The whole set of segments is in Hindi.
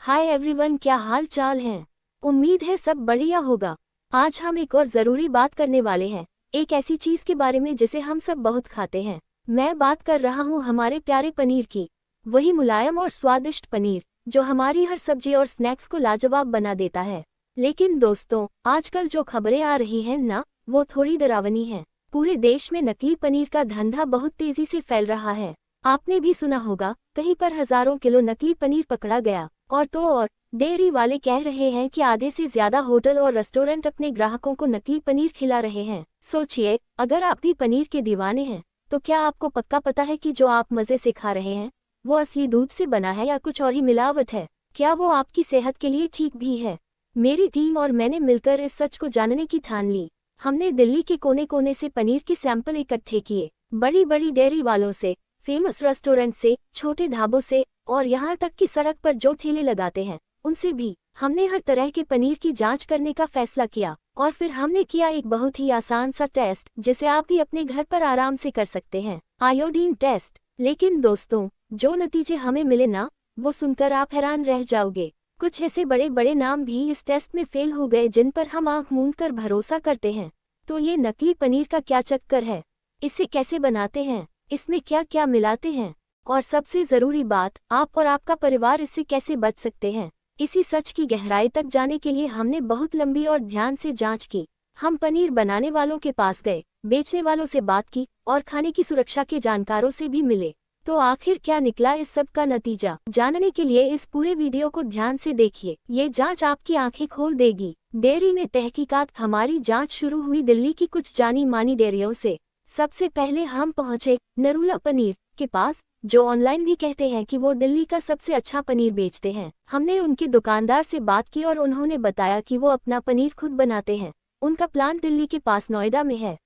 हाय एवरीवन, क्या हाल चाल है। उम्मीद है सब बढ़िया होगा। आज हम एक और ज़रूरी बात करने वाले हैं, एक ऐसी चीज़ के बारे में जिसे हम सब बहुत खाते हैं। मैं बात कर रहा हूँ हमारे प्यारे पनीर की, वही मुलायम और स्वादिष्ट पनीर जो हमारी हर सब्जी और स्नैक्स को लाजवाब बना देता है। लेकिन दोस्तों, आजकल जो खबरें आ रही हैं ना, वो थोड़ी डरावनी हैं। पूरे देश में नकली पनीर का धंधा बहुत तेजी से फैल रहा है। आपने भी सुना होगा, कहीं पर हजारों किलो नकली पनीर पकड़ा गया। और डेयरी वाले कह रहे हैं कि आधे से ज्यादा होटल और रेस्टोरेंट अपने ग्राहकों को नकली पनीर खिला रहे हैं। सोचिए, अगर आप भी पनीर के दीवाने हैं, तो क्या आपको पक्का पता है कि जो आप मजे से खा रहे हैं वो असली दूध से बना है या कुछ और ही मिलावट है? क्या वो आपकी सेहत के लिए ठीक भी है? मेरी टीम और मैंने मिलकर इस सच को जानने की ठान ली। हमने दिल्ली के कोने कोने से पनीर के सैंपल इकट्ठे किए, बड़ी बड़ी डेयरी वालों से, फेमस रेस्टोरेंट से, छोटे ढाबों से, और यहाँ तक कि सड़क पर जो ठेले लगाते हैं उनसे भी। हमने हर तरह के पनीर की जांच करने का फैसला किया और फिर हमने किया एक बहुत ही आसान सा टेस्ट जिसे आप भी अपने घर पर आराम से कर सकते हैं, आयोडीन टेस्ट। लेकिन दोस्तों, जो नतीजे हमें मिले ना, वो सुनकर आप हैरान रह जाओगे। कुछ ऐसे बड़े बड़े नाम भी इस टेस्ट में फेल हो गए जिन पर हम आंख मूंद कर भरोसा करते हैं। तो ये नकली पनीर का क्या चक्कर है? इसे कैसे बनाते हैं? इसमें क्या क्या मिलाते हैं? और सबसे जरूरी बात, आप और आपका परिवार इससे कैसे बच सकते हैं? इसी सच की गहराई तक जाने के लिए हमने बहुत लंबी और ध्यान से जांच की। हम पनीर बनाने वालों के पास गए, बेचने वालों से बात की और खाने की सुरक्षा के जानकारों से भी मिले। तो आखिर क्या निकला इस सब का नतीजा? जानने के लिए इस पूरे वीडियो को ध्यान से देखिए। ये जांच आपकी आंखें खोल देगी। डेयरी में तहकीकात। हमारी जांच शुरू हुई दिल्ली की कुछ जानी मानी डेयरियों से। सबसे पहले हम पहुंचे नरूला पनीर के पास, जो ऑनलाइन भी कहते हैं कि वो दिल्ली का सबसे अच्छा पनीर बेचते हैं। हमने उनके दुकानदार से बात की और उन्होंने बताया कि वो अपना पनीर खुद बनाते हैं। उनका प्लांट दिल्ली के पास नोएडा में है।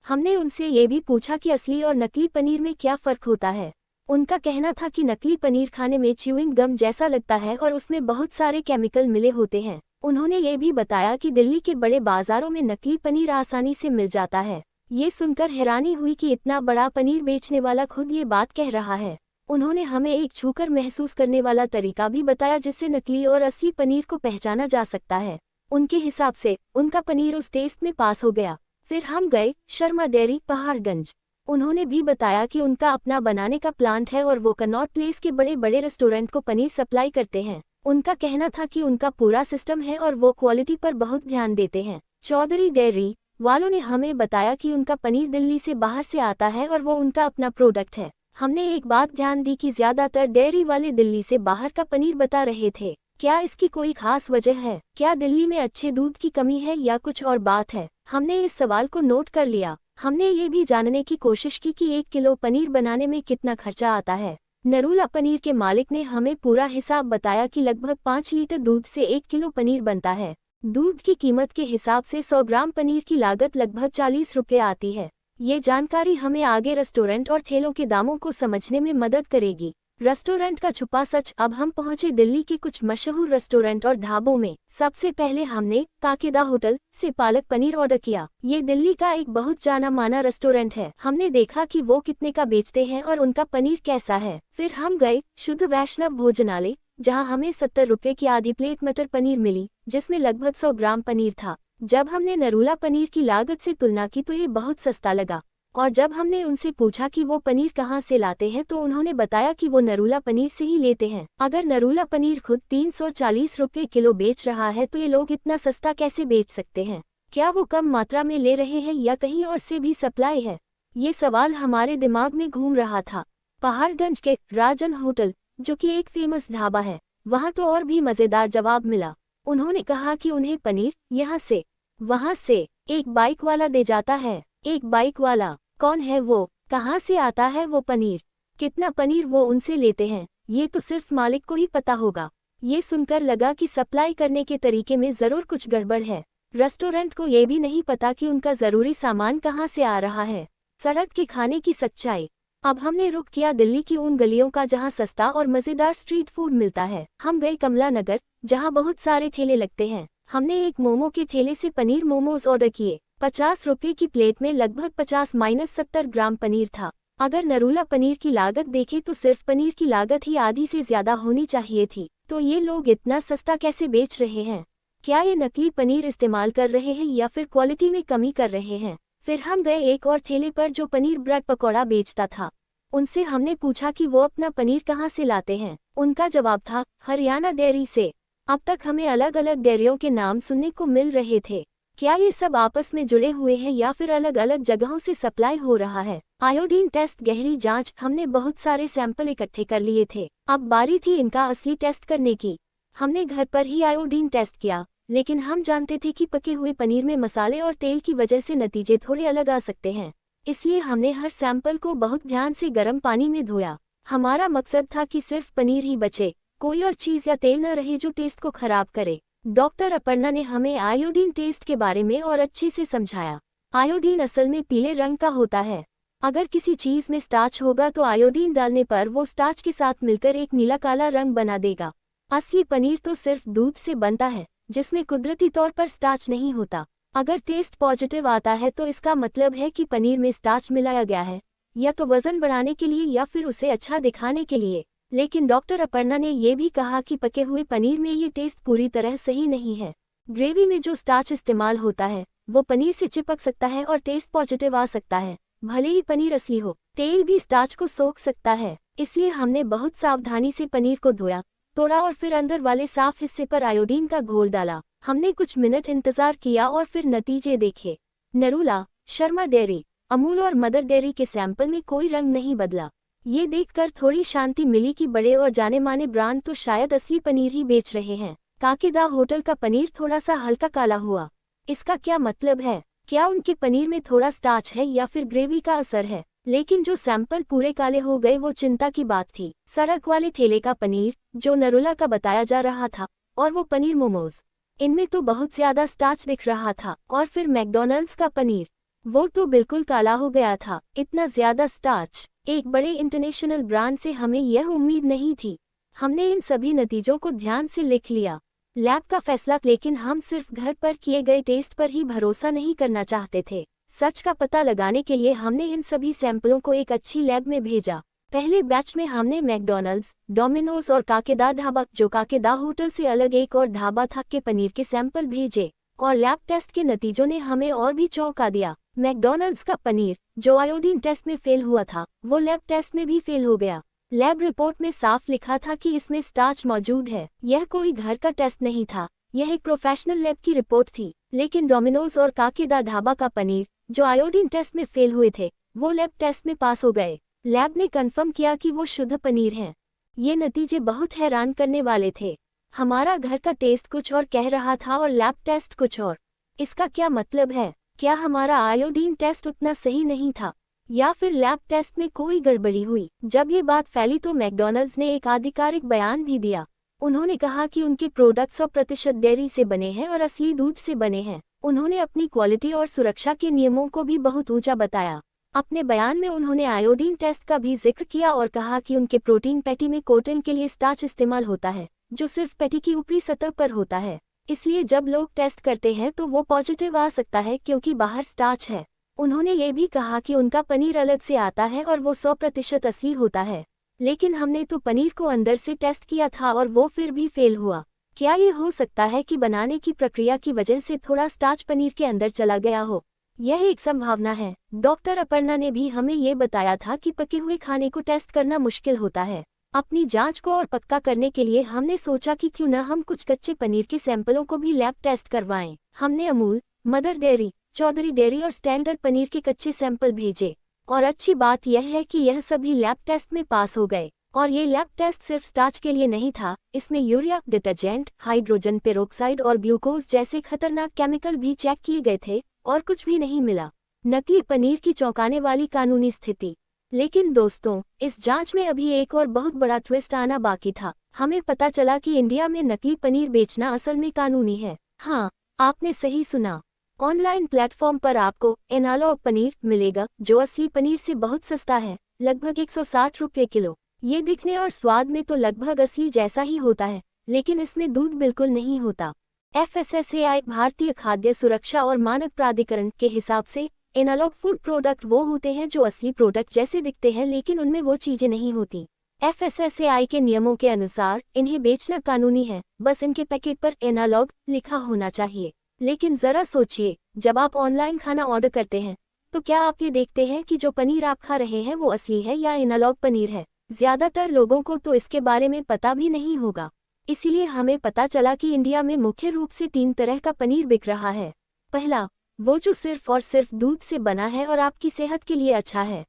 हमने उनसे ये भी पूछा कि असली और नकली पनीर में क्या फ़र्क होता है। उनका कहना था कि नकली पनीर खाने में च्यूइंग गम जैसा लगता है और उसमें बहुत सारे केमिकल मिले होते हैं। उन्होंने ये भी बताया कि दिल्ली के बड़े बाजारों में नकली पनीर आसानी से मिल जाता है। ये सुनकर हैरानी हुई कि इतना बड़ा पनीर बेचने वाला खुद ये बात कह रहा है। उन्होंने हमें एक छूकर महसूस करने वाला तरीका भी बताया जिससे नकली और असली पनीर को पहचाना जा सकता है। उनके हिसाब से उनका पनीर उस टेस्ट में पास हो गया। फिर हम गए शर्मा डेयरी, पहाड़गंज। उन्होंने भी बताया कि उनका अपना बनाने का प्लांट है और वो कनॉट प्लेस के बड़े बड़े रेस्टोरेंट को पनीर सप्लाई करते हैं। उनका कहना था कि उनका पूरा सिस्टम है और वो क्वालिटी पर बहुत ध्यान देते हैं। चौधरी डेयरी वालों ने हमें बताया कि उनका पनीर दिल्ली से बाहर से आता है और वो उनका अपना प्रोडक्ट है। हमने एक बात ध्यान दी कि ज्यादातर डेयरी वाले दिल्ली से बाहर का पनीर बता रहे थे। क्या इसकी कोई खास वजह है? क्या दिल्ली में अच्छे दूध की कमी है या कुछ और बात है? हमने इस सवाल को नोट कर लिया। हमने ये भी जानने की कोशिश की कि 1 किलो पनीर बनाने में कितना खर्चा आता है। नरूला पनीर के मालिक ने हमें पूरा हिसाब बताया कि लगभग 5 लीटर दूध से 1 किलो पनीर बनता है। दूध की कीमत के हिसाब से 100 ग्राम पनीर की लागत लगभग 40 रुपये आती है। ये जानकारी हमें आगे रेस्टोरेंट और ठेलों के दामों को समझने में मदद करेगी। रेस्टोरेंट का छुपा सच। अब हम पहुंचे दिल्ली के कुछ मशहूर रेस्टोरेंट और ढाबों में। सबसे पहले हमने काकेदा होटल से पालक पनीर ऑर्डर किया। ये दिल्ली का एक बहुत जाना माना रेस्टोरेंट है। हमने देखा कि वो कितने का बेचते हैं और उनका पनीर कैसा है। फिर हम गए शुद्ध वैष्णव भोजनालय, जहां हमें 70 रुपये की आधी प्लेट मटर पनीर मिली, जिसमें लगभग 100 ग्राम पनीर था। जब हमने नरूला पनीर की लागत से तुलना की तो ये बहुत सस्ता लगा। और जब हमने उनसे पूछा कि वो पनीर कहाँ से लाते हैं तो उन्होंने बताया कि वो नरूला पनीर से ही लेते हैं। अगर नरूला पनीर खुद 340 रुपये किलो बेच रहा है तो ये लोग इतना सस्ता कैसे बेच सकते हैं? क्या वो कम मात्रा में ले रहे हैं या कहीं और से भी सप्लाई है? ये सवाल हमारे दिमाग में घूम रहा था। पहाड़गंज के राजन होटल, जो कि एक फेमस ढाबा है, वहाँ तो और भी मज़ेदार जवाब मिला। उन्होंने कहा कि उन्हें पनीर यहाँ से वहाँ से एक बाइक वाला दे जाता है। एक बाइक वाला? कौन है वो? कहाँ से आता है वो पनीर? कितना पनीर वो उनसे लेते हैं, ये तो सिर्फ मालिक को ही पता होगा। ये सुनकर लगा कि सप्लाई करने के तरीके में ज़रूर कुछ गड़बड़ है। रेस्टोरेंट को ये भी नहीं पता कि उनका ज़रूरी सामान कहाँ से आ रहा है। सड़क के खाने की सच्चाई। अब हमने रुख किया दिल्ली की उन गलियों का जहां सस्ता और मज़ेदार स्ट्रीट फूड मिलता है। हम गए कमला नगर, जहां बहुत सारे ठेले लगते हैं। हमने एक मोमो के ठेले से पनीर मोमोज ऑर्डर किए। 50 रुपये की प्लेट में लगभग 50-70 ग्राम पनीर था। अगर नरूला पनीर की लागत देखें तो सिर्फ पनीर की लागत ही आधी से ज्यादा होनी चाहिए थी, तो ये लोग इतना सस्ता कैसे बेच रहे हैं? क्या ये नकली पनीर इस्तेमाल कर रहे हैं या फिर क्वालिटी में कमी कर रहे हैं? फिर हम गए एक और ठेले पर जो पनीर ब्रेड पकौड़ा बेचता था। उनसे हमने पूछा कि वो अपना पनीर कहाँ से लाते हैं। उनका जवाब था, हरियाणा डेयरी से। अब तक हमें अलग अलग डेयरियों के नाम सुनने को मिल रहे थे। क्या ये सब आपस में जुड़े हुए हैं या फिर अलग अलग जगहों से सप्लाई हो रहा है? आयोडीन टेस्ट, गहरी जांच। हमने बहुत सारे सैंपल इकट्ठे कर लिए थे, अब बारी थी इनका असली टेस्ट करने की। हमने घर पर ही आयोडीन टेस्ट किया, लेकिन हम जानते थे कि पके हुए पनीर में मसाले और तेल की वजह से नतीजे थोड़े अलग आ सकते हैं। इसलिए हमने हर सैंपल को बहुत ध्यान से गर्म पानी में धोया। हमारा मकसद था कि सिर्फ पनीर ही बचे, कोई और चीज़ या तेल न रहे जो टेस्ट को खराब करे। डॉक्टर अपर्णा ने हमें आयोडीन टेस्ट के बारे में और अच्छे से समझाया। आयोडीन असल में पीले रंग का होता है। अगर किसी चीज़ में स्टार्च होगा तो आयोडीन डालने पर वो स्टार्च के साथ मिलकर एक नीला काला रंग बना देगा। असली पनीर तो सिर्फ दूध से बनता है, जिसमें कुदरती तौर पर स्टार्च नहीं होता। अगर टेस्ट पॉजिटिव आता है तो इसका मतलब है कि पनीर में स्टार्च मिलाया गया है, या तो वजन बढ़ाने के लिए या फिर उसे अच्छा दिखाने के लिए। लेकिन डॉक्टर अपर्णा ने यह भी कहा कि पके हुए पनीर में ये टेस्ट पूरी तरह सही नहीं है। ग्रेवी में जो स्टार्च इस्तेमाल होता है वो पनीर से चिपक सकता है और टेस्ट पॉजिटिव आ सकता है, भले ही पनीर असली हो। तेल भी स्टार्च को सोख सकता है, इसलिए हमने बहुत सावधानी से पनीर को धोया, तोड़ा और फिर अंदर वाले साफ हिस्से पर आयोडीन का घोल डाला। हमने कुछ मिनट इंतजार किया और फिर नतीजे देखे। नरूला, शर्मा डेयरी, अमूल और मदर डेयरी के सैंपल में कोई रंग नहीं बदला। ये देखकर थोड़ी शांति मिली कि बड़े और जाने माने ब्रांड तो शायद असली पनीर ही बेच रहे हैं। काकेदा होटल का पनीर थोड़ा सा हल्का काला हुआ। इसका क्या मतलब है? क्या उनके पनीर में थोड़ा स्टार्च है या फिर ग्रेवी का असर है? लेकिन जो सैंपल पूरे काले हो गए वो चिंता की बात थी। सड़क वाले ठेले का पनीर, जो नरूला का बताया जा रहा था, और वो पनीर मोमोज, इनमें तो बहुत ज्यादा स्टार्च दिख रहा था। और फिर मैकडॉनल्ड्स का पनीर, वो तो बिल्कुल काला हो गया था। इतना ज्यादा स्टार्च एक बड़े इंटरनेशनल ब्रांड से हमें यह उम्मीद नहीं थी। हमने इन सभी नतीजों को ध्यान से लिख लिया। लैब का फैसला, लेकिन हम सिर्फ घर पर किए गए टेस्ट पर ही भरोसा नहीं करना चाहते थे। सच का पता लगाने के लिए हमने इन सभी सैंपलों को एक अच्छी लैब में भेजा। पहले बैच में हमने मैकडॉनल्ड्स, डोमिनोज और काकेदा ढाबा, जो काकेदा होटल से अलग एक और ढाबा था, के पनीर के सैंपल भेजे और लैब टेस्ट के नतीजों ने हमें और भी चौंका दिया। मैकडॉनल्ड्स का पनीर, जो आयोडीन टेस्ट में फेल हुआ था, वो लैब टेस्ट में भी फेल हो गया। लैब रिपोर्ट में साफ लिखा था कि इसमें स्टार्च मौजूद है। यह कोई घर का टेस्ट नहीं था, यह एक प्रोफेशनल लैब की रिपोर्ट थी। लेकिन डोमिनोज और काकेदा ढाबा का पनीर, जो आयोडीन टेस्ट में फेल हुए थे, वो लैब टेस्ट में पास हो गए। लैब ने कंफर्म किया कि वो शुद्ध पनीर हैं। ये नतीजे बहुत हैरान करने वाले थे। हमारा घर का टेस्ट कुछ और कह रहा था और लैब टेस्ट कुछ और। इसका क्या मतलब है? क्या हमारा आयोडीन टेस्ट उतना सही नहीं था, या फिर लैब टेस्ट में कोई गड़बड़ी हुई? जब ये बात फैली तो मैकडॉनल्ड्स ने एक आधिकारिक बयान भी दिया। उन्होंने कहा कि उनके प्रोडक्ट्स 100% डेयरी से बने हैं और असली दूध से बने हैं। उन्होंने अपनी क्वालिटी और सुरक्षा के नियमों को भी बहुत ऊंचा बताया। अपने बयान में उन्होंने आयोडीन टेस्ट का भी जिक्र किया और कहा कि उनके प्रोटीन पैटी में कोटिंग के लिए स्टार्च इस्तेमाल होता है, जो सिर्फ पैटी की ऊपरी सतह पर होता है। इसलिए जब लोग टेस्ट करते हैं तो वो पॉजिटिव आ सकता है क्योंकि बाहर स्टार्च है। उन्होंने ये भी कहा कि उनका पनीर अलग से आता है और वो 100% असली होता है। लेकिन हमने तो पनीर को अंदर से टेस्ट किया था और वो फिर भी फेल हुआ। क्या ये हो सकता है कि बनाने की प्रक्रिया की वजह से थोड़ा स्टार्च पनीर के अंदर चला गया हो? यह एक संभावना है। डॉक्टर अपर्णा ने भी हमें ये बताया था कि पके हुए खाने को टेस्ट करना मुश्किल होता है। अपनी जांच को और पक्का करने के लिए हमने सोचा कि क्यों न हम कुछ कच्चे पनीर के सैंपलों को भी लैब टेस्ट करवाएं। हमने Amul, Mother Dairy, Chaudhary Dairy और स्टैंडर्ड पनीर के कच्चे सैंपल भेजे, और अच्छी बात यह है कि यह सभी लैब टेस्ट में पास हो गए। और ये लैब टेस्ट सिर्फ स्टार्च के लिए नहीं था, इसमें यूरिया, डिटर्जेंट, हाइड्रोजन पेरोक्साइड और ग्लूकोज जैसे खतरनाक केमिकल भी चेक किए गए थे और कुछ भी नहीं मिला। नकली पनीर की चौंकाने वाली कानूनी स्थिति। लेकिन दोस्तों, इस जांच में अभी एक और बहुत बड़ा ट्विस्ट आना बाकी था। हमें पता चला कि इंडिया में नकली पनीर बेचना असल में कानूनी है। हाँ, आपने सही सुना। ऑनलाइन प्लेटफॉर्म पर आपको एनालॉग पनीर मिलेगा, जो असली पनीर से बहुत सस्ता है, लगभग 160 रुपये किलो। ये दिखने और स्वाद में तो लगभग असली जैसा ही होता है, लेकिन इसमें दूध बिल्कुल नहीं होता। FSSAI, भारतीय खाद्य सुरक्षा और मानक प्राधिकरण के हिसाब से एनालॉग फूड प्रोडक्ट वो होते हैं जो असली प्रोडक्ट जैसे दिखते हैं लेकिन उनमें वो चीजें नहीं होती। FSSAI के नियमों के अनुसार इन्हें बेचना कानूनी है, बस इनके पैकेट पर एनालॉग लिखा होना चाहिए। लेकिन जरा सोचिए, जब आप ऑनलाइन खाना ऑर्डर करते हैं तो क्या आप ये देखते हैं कि जो पनीर आप खा रहे हैं वो असली है या एनालॉग पनीर है? ज्यादातर लोगों को तो इसके बारे में पता भी नहीं होगा। इसीलिए हमें पता चला कि इंडिया में मुख्य रूप से 3 तरह का पनीर बिक रहा है। पहला, वो जो सिर्फ और सिर्फ दूध से बना है और आपकी सेहत के लिए अच्छा है।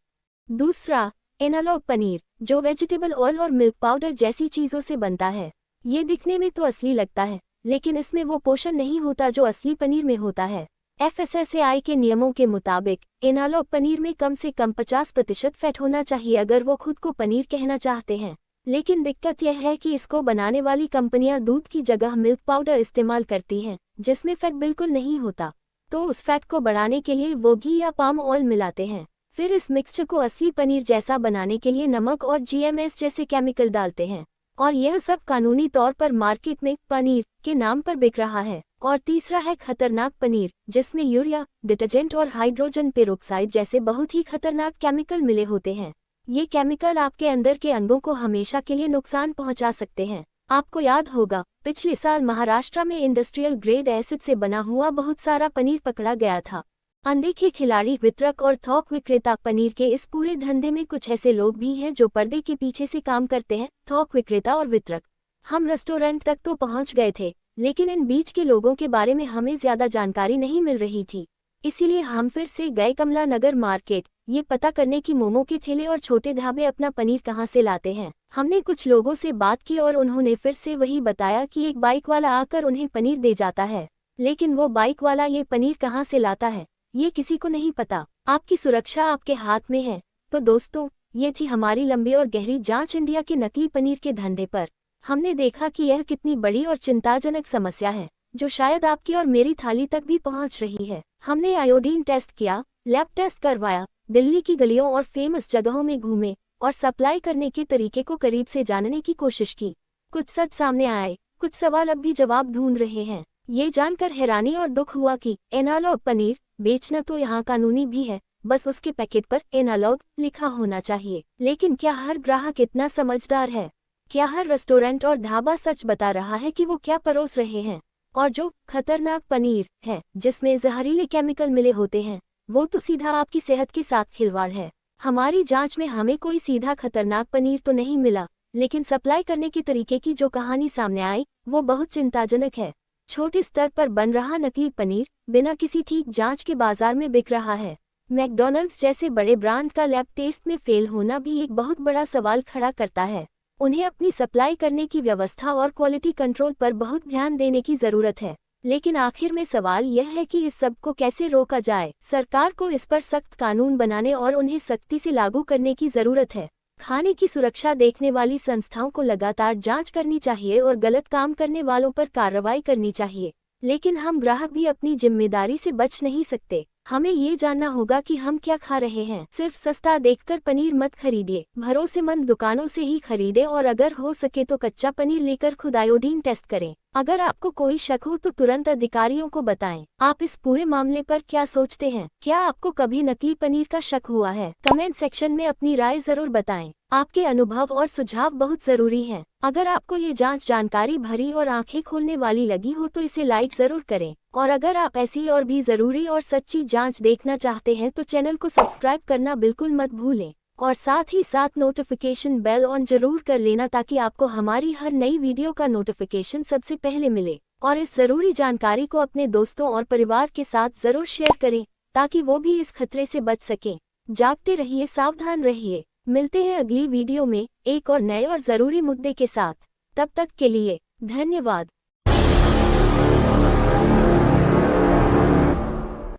दूसरा, एनालॉग पनीर, जो वेजिटेबल ऑयल और मिल्क पाउडर जैसी चीज़ों से बनता है। ये दिखने में तो असली लगता है, लेकिन इसमें वो पोषण नहीं होता जो असली पनीर में होता है। FSSAI के नियमों के मुताबिक एनालॉग पनीर में कम से कम 50% फैट होना चाहिए अगर वो खुद को पनीर कहना चाहते हैं। लेकिन दिक्कत यह है कि इसको बनाने वाली कंपनियां दूध की जगह मिल्क पाउडर इस्तेमाल करती हैं, जिसमें फैट बिल्कुल नहीं होता। तो उस फैट को बढ़ाने के लिए वो घी या पाम ऑयल मिलाते हैं। फिर इस मिक्सचर को असली पनीर जैसा बनाने के लिए नमक और GMS जैसे केमिकल डालते हैं, और यह सब कानूनी तौर पर मार्केट में पनीर के नाम पर बिक रहा है। और तीसरा है खतरनाक पनीर, जिसमें यूरिया, डिटर्जेंट और हाइड्रोजन पेरोक्साइड जैसे बहुत ही खतरनाक केमिकल मिले होते हैं। ये केमिकल आपके अंदर के अंगों को हमेशा के लिए नुकसान पहुंचा सकते हैं। आपको याद होगा, पिछले साल महाराष्ट्र में इंडस्ट्रियल ग्रेड एसिड से बना हुआ बहुत सारा पनीर पकड़ा गया था। अनदेखे खिलाड़ी, वितरक और थोक विक्रेता। पनीर के इस पूरे धंधे में कुछ ऐसे लोग भी हैं जो पर्दे के पीछे से काम करते हैं, थोक विक्रेता और वितरक। हम रेस्टोरेंट तक तो पहुंच गए थे, लेकिन इन बीच के लोगों के बारे में हमें ज्यादा जानकारी नहीं मिल रही थी। इसीलिए हम फिर से गए कमला नगर मार्केट, ये पता करने की मोमो के ठेले और छोटे ढाबे अपना पनीर कहाँ से लाते हैं। हमने कुछ लोगों से बात की और उन्होंने फिर से वही बताया कि एक बाइक वाला आकर उन्हें पनीर दे जाता है, लेकिन वो बाइक वाला ये पनीर कहाँ से लाता है ये किसी को नहीं पता। आपकी सुरक्षा आपके हाथ में है। तो दोस्तों, ये थी हमारी लंबी और गहरी जांच इंडिया के नकली पनीर के धंधे पर। हमने देखा कि यह कितनी बड़ी और चिंताजनक समस्या है, जो शायद आपकी और मेरी थाली तक भी पहुंच रही है। हमने आयोडीन टेस्ट किया, लैब टेस्ट करवाया, दिल्ली की गलियों और फेमस जगहों में घूमे और सप्लाई करने के तरीके को करीब से जानने की कोशिश की। कुछ सच सामने आए, कुछ सवाल अब भी जवाब ढूंढ रहे हैं। ये जानकर हैरानी और दुख हुआ कि एनालॉग पनीर बेचना तो यहाँ कानूनी भी है, बस उसके पैकेट पर एनालॉग लिखा होना चाहिए। लेकिन क्या हर ग्राहक इतना समझदार है? क्या हर रेस्टोरेंट और ढाबा सच बता रहा है कि वो क्या परोस रहे हैं? और जो खतरनाक पनीर है, जिसमें जहरीले केमिकल मिले होते हैं, वो तो सीधा आपकी सेहत के साथ खिलवाड़ है। हमारी जांच में हमें कोई सीधा खतरनाक पनीर तो नहीं मिला, लेकिन सप्लाई करने के तरीके की जो कहानी सामने आई वो बहुत चिंताजनक है। छोटे स्तर पर बन रहा नकली पनीर बिना किसी ठीक जांच के बाजार में बिक रहा है। मैकडॉनल्ड्स जैसे बड़े ब्रांड का लैब टेस्ट में फेल होना भी एक बहुत बड़ा सवाल खड़ा करता है। उन्हें अपनी सप्लाई करने की व्यवस्था और क्वालिटी कंट्रोल पर बहुत ध्यान देने की जरूरत है। लेकिन आखिर में सवाल यह है कि इस सब को कैसे रोका जाए। सरकार को इस पर सख्त कानून बनाने और उन्हें सख्ती से लागू करने की जरूरत है। खाने की सुरक्षा देखने वाली संस्थाओं को लगातार जांच करनी चाहिए और गलत काम करने वालों पर कार्रवाई करनी चाहिए। लेकिन हम ग्राहक भी अपनी जिम्मेदारी से बच नहीं सकते। हमें ये जानना होगा कि हम क्या खा रहे हैं। सिर्फ सस्ता देखकर पनीर मत खरीदिए, भरोसेमंद दुकानों से ही खरीदें और अगर हो सके तो कच्चा पनीर लेकर खुद आयोडीन टेस्ट करें। अगर आपको कोई शक हो तो तुरंत अधिकारियों को बताएं। आप इस पूरे मामले पर क्या सोचते हैं? क्या आपको कभी नकली पनीर का शक हुआ है? कमेंट सेक्शन में अपनी राय जरूर बताएं। आपके अनुभव और सुझाव बहुत जरूरी हैं। अगर आपको ये जांच जानकारी भरी और आंखें खोलने वाली लगी हो तो इसे लाइक जरूर करें। और अगर आप ऐसी और भी जरूरी और सच्ची जांच देखना चाहते हैं तो चैनल को सब्सक्राइब करना बिल्कुल मत भूलें। और साथ ही साथ नोटिफिकेशन बेल ऑन जरूर कर लेना ताकि आपको हमारी हर नई वीडियो का नोटिफिकेशन सबसे पहले मिले। और इस जरूरी जानकारी को अपने दोस्तों और परिवार के साथ जरूर शेयर करें ताकि वो भी इस खतरे से बच सकें। जागते रहिए, सावधान रहिए। मिलते हैं अगली वीडियो में एक और नए और जरूरी मुद्दे के साथ। तब तक के लिए धन्यवाद।